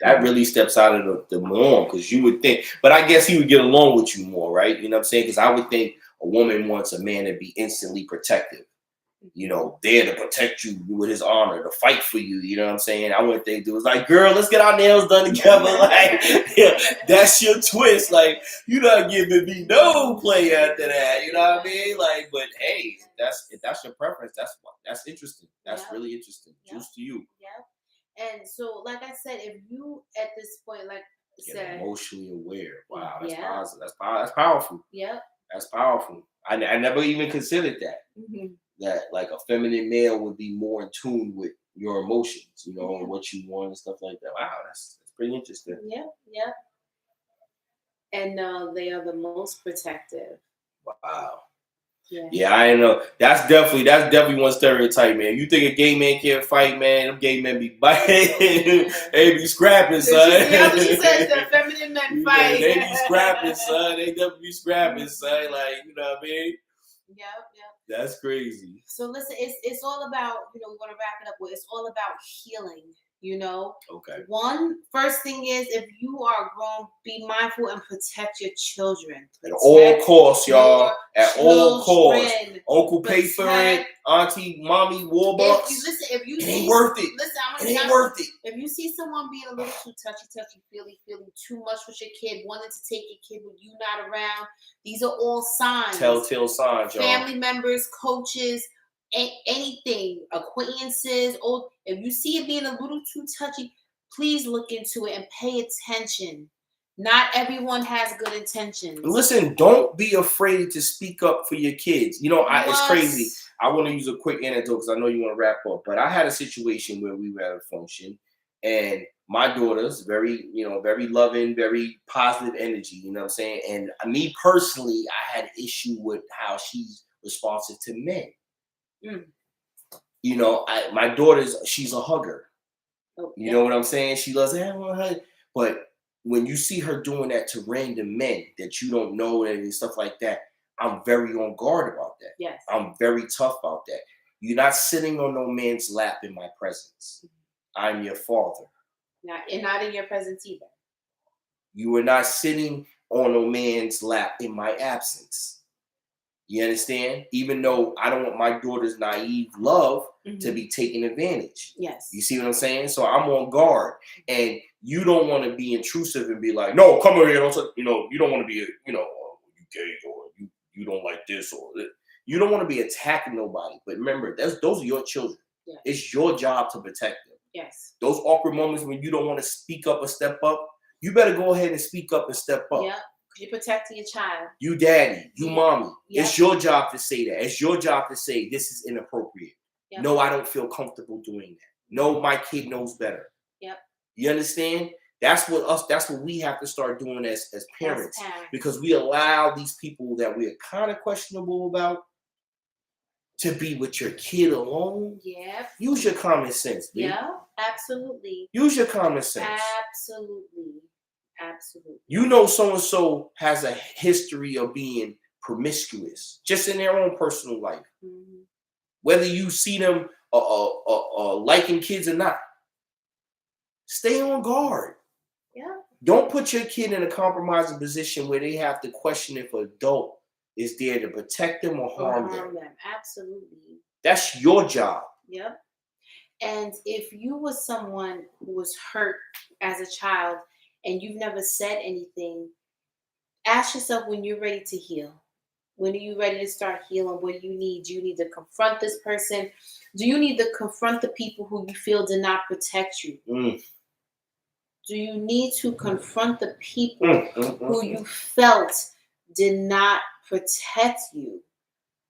That really steps out of the norm, because you would think, but I guess he would get along with you more, right? You know what I'm saying? Because I would think a woman wants a man to be instantly protective. you know, there to protect you with his honor, to fight for you. You know what I'm saying? I wouldn't think it was like, girl, let's get our nails done together. Like, yeah, that's your twist. Like, you're not giving me no play after that. You know what I mean? Like, but hey, if that's your preference, that's interesting. That's really interesting. Juice to you. Yeah. And so, like I said, if you at this point, like Get emotionally aware. Wow, that's yeah. positive. That's powerful. Yep. That's powerful. I never even considered that. Mm-hmm. That like a feminine male would be more in tune with your emotions, you know, and what you want and stuff like that. Wow, that's pretty interesting. Yeah, yeah. And they are the most protective. Wow. Yeah. Yeah, I know. That's definitely one stereotype, man. You think a gay man can't fight, man? Them gay men be biting. They be scrapping, son. Yeah, what she said, the feminine men fight. They be scrapping, son. They definitely be scrapping, son. Like, you know what I mean? Yep. That's crazy. So listen, it's all about, you know, we want to wrap it up with, it's all about healing, you know. Okay. First thing is, if you are grown, be mindful and protect your children. At all costs, y'all. At all costs. Uncle pay for it. Auntie, mommy, Warbucks. If you it ain't worth it. Listen, it ain't worth it. If you see someone being a little too touchy, feely too much with your kid, wanting to take your kid with you not around, these are all signs. Telltale signs, y'all. Family members, coaches, anything, acquaintances, if you see it being a little too touchy, please look into it and pay attention. Not everyone has good intentions. Listen, don't be afraid to speak up for your kids. You know, it's crazy. I want to use a quick anecdote because I know you want to wrap up. But I had a situation where we were at a function, and my daughter's very loving, very positive energy. You know what I'm saying? And me personally, I had an issue with how she's responsive to men. Mm. You know, my daughter's, she's a hugger. Okay. You know what I'm saying? She loves, hey, I want to hug. But when you see her doing that to random men that you don't know and stuff like that, I'm very on guard about that. Yes. I'm very tough about that. You're not sitting on no man's lap in my presence. I'm your father. And not in your presence either. You are not sitting on no man's lap in my absence. You understand? Even though I don't want my daughter's naive love to be taken advantage. Yes. You see what I'm saying? So I'm on guard. And you don't want to be intrusive and be like, no, come over here. You know, you don't want to be, you gay or you don't like this or that. You don't want to be attacking nobody. But remember, those are your children. Yes. It's your job to protect them. Yes. Those awkward moments when you don't want to speak up or step up, you better go ahead and speak up and step up. Yeah. You're protecting your child. You daddy, you mommy. Yep. It's your job to say that. It's your job to say this is inappropriate. Yep. No, I don't feel comfortable doing that. No, my kid knows better. Yep. You understand? That's what we have to start doing as parents. Because we allow these people that we are kind of questionable about to be with your kid alone. Yeah. Use your common sense, babe. Yeah, absolutely. Use your common sense. Absolutely. You know, so-and-so has a history of being promiscuous, just in their own personal life. Mm-hmm. Whether you see them liking kids or not, stay on guard. Yeah. Don't put your kid in a compromising position where they have to question if an adult is there to protect them or harm them. Absolutely. That's your job. Yep. And if you were someone who was hurt as a child and you've never said anything, ask yourself when you're ready to heal. When are you ready to start healing? What do you need? Do you need to confront this person? Do you need to confront the people who you feel did not protect you? Mm. Do you need to confront the people who you felt did not protect you?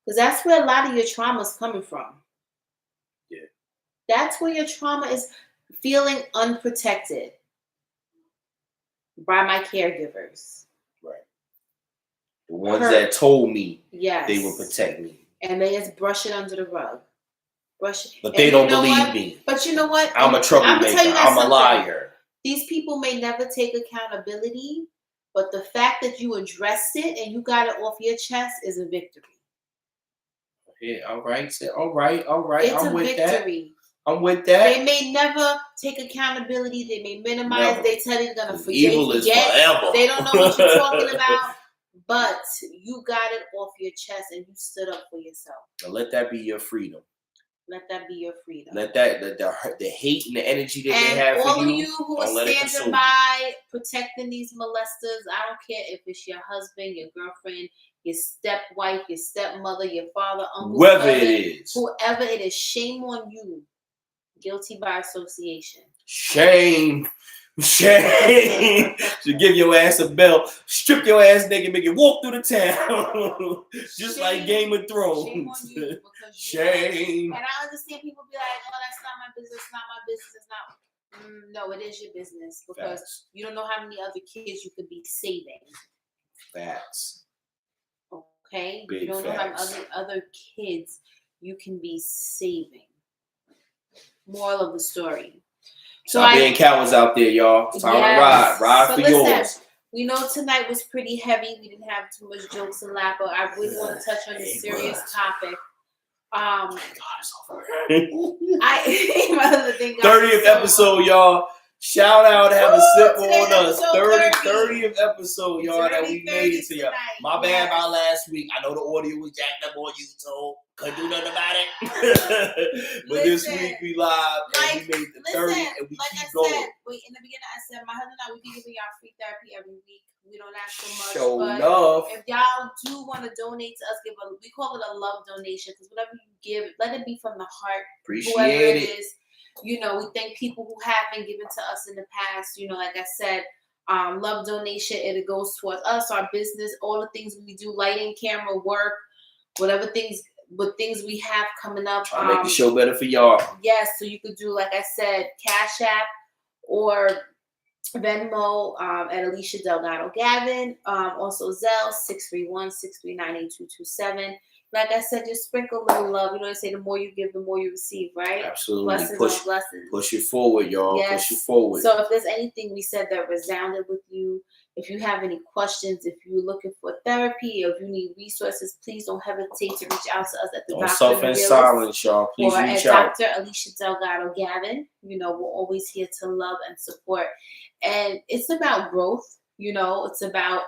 Because that's where a lot of your trauma is coming from. Yeah. That's where your trauma is, feeling unprotected by my caregivers. Right. The ones that told me they would protect me. And they just brush it under the rug. But they don't believe me. But you know what? I'm a troublemaker. I'm a liar. These people may never take accountability, but the fact that you addressed it and you got it off your chest is a victory. Yeah, all right. All right. It's a victory. I'm with that. They may never take accountability. They may minimize. They tell you they're going to forget. Evil is forever. They don't know what you're talking about. but you got it off your chest and you stood up for yourself. And let that be your freedom. Let that be your freedom. Let that the hate and the energy that and they have all for of you, you who don't are let it standing consume by protecting these molesters, I don't care if it's your husband, your girlfriend, your stepwife, your stepmother, your father, uncle, whoever cousin, it is. whoever it is, shame on you. Guilty by association. Shame. Shame. To give your ass a belt, strip your ass naked, make it walk through the town. Just like Game of Thrones. Shame on you because shame. And I understand people be like, oh, that's not my business, not my business, it's not. No, it is your business because Facts. you don't know how many other kids you could be saving. Facts. Okay? Big you don't facts. know how many other kids you can be saving. Moral of the story. Stop being cowards out there, y'all. It's time to ride. Ride for yours. We know tonight was pretty heavy. We didn't have too much jokes and laugh, but I really want to touch on this serious topic. Thank God it's over. 30th episode, y'all. Shout out, have a sip on us. 30th episode, y'all, that we made it to y'all. My bad about last week. I know the audio was jacked up on YouTube. Couldn't do nothing about it. But this week we live and we made the 30 and we keep going. In the beginning I said my husband and I, we be giving y'all free therapy every week. We don't ask so much. Show but enough. If y'all do want to donate to us, we call it a love donation because whatever you give, let it be from the heart. Appreciate it. Is. We thank people who have been given to us in the past. Like I said, love donation, it goes towards us, our business, all the things we do, lighting, camera, work, whatever things we have coming up. Trying to make the show better for y'all. Yes, so you could do, like I said, Cash App or Venmo at Alicia Delgado Gavin. Also Zelle 631-639-8227. Like I said, just sprinkle a little love. They say the more you give, the more you receive, right? Absolutely. Blessings on blessings. Push it forward, y'all. Yes. Push it forward. So if there's anything we said that resounded with you, if you have any questions, if you're looking for therapy, or if you need resources, please don't hesitate to reach out to us at the Don't suffer in silence, y'all. Please reach out. Dr. Alicia Delgado Gavin. We're always here to love and support. And it's about growth. It's about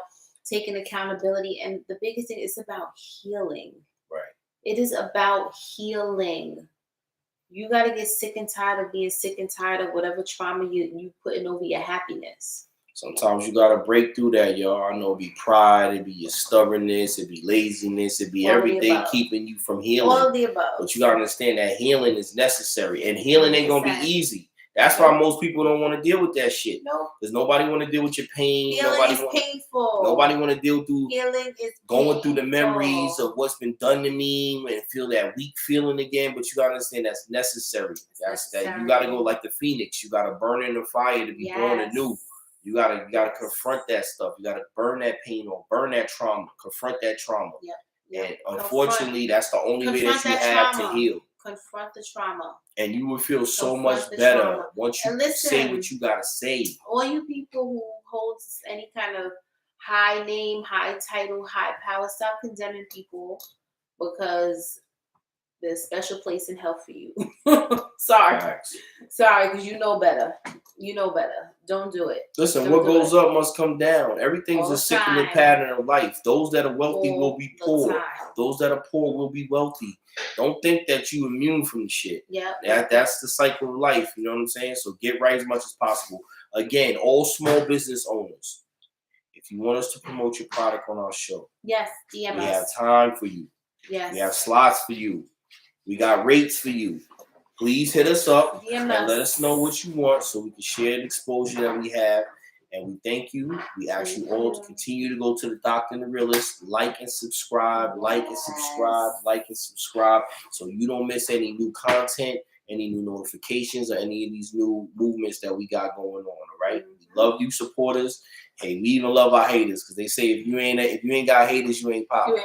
taking accountability. And the biggest thing is about healing. Right. It is about healing. You got to get sick and tired of being sick and tired of whatever trauma you putting over your happiness. Sometimes you got to break through that, y'all. I know it'd be pride, it'd be your stubbornness, it'd be laziness, it'd be everything keeping you from healing. All of the above. But you got to understand that healing is necessary. And healing ain't going to be easy. That's why most people don't want to deal with that shit. Nope. Because nobody want to deal with your pain. Healing is painful. Nobody want to deal through going through the memories of what's been done to me and feel that weak feeling again. But you got to understand that's necessary. That you got to go like the phoenix. You got to burn in the fire to be born anew. You gotta confront that stuff. You gotta burn that pain or burn that trauma. Confront that trauma. Yep. And unfortunately, that's the only way that you have to heal. Confront the trauma. And you will feel so much better once you say what you gotta say. All you people who hold any kind of high name, high title, high power, stop condemning people because there's a special place in hell for you. Sorry, because you know better. You know better. Don't do it. Listen, what goes up must come down. Everything's a cyclical pattern of life. Those that are wealthy will be poor. Those that are poor will be wealthy. Don't think that you're immune from the shit. That's the cycle of life. You know what I'm saying? So get right as much as possible. Again, all small business owners, if you want us to promote your product on our show, yes, DM us. We have time for you. Yes. We have slots for you. We got rates for you. Please hit us up and let us know what you want so we can share the exposure that we have. And we thank you. We ask you all to continue to go to the Doctor and the Realist. Like and subscribe. So you don't miss any new content, any new notifications, or any of these new movements that we got going on. All right. We love you, supporters. Hey, we even love our haters because they say if you ain't got haters, you ain't popping.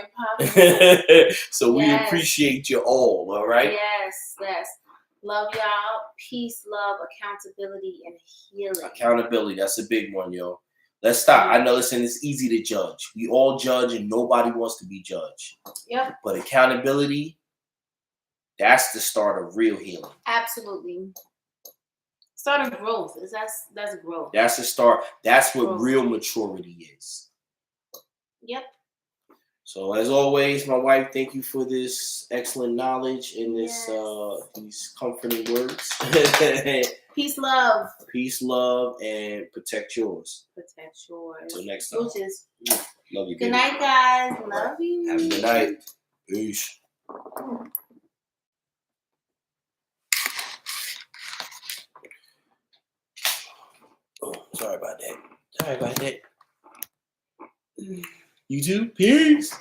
So we appreciate you all right? Yes. Love y'all. Peace, love, accountability, and healing. Accountability, that's a big one, yo. Let's stop. I know, listen, it's easy to judge. We all judge and nobody wants to be judged. Yep. But accountability, that's the start of real healing. Absolutely. Start of growth. That's growth. That's the start. That's what real maturity is. Yeah. Yep. So as always, my wife, thank you for this excellent knowledge and this these comforting words. Peace, love. Peace, love, and protect yours. Protect yours. Until next time. Love you. Good night, guys. Love you. Have a good night. Peace. Oh, sorry about that. You too? Peace.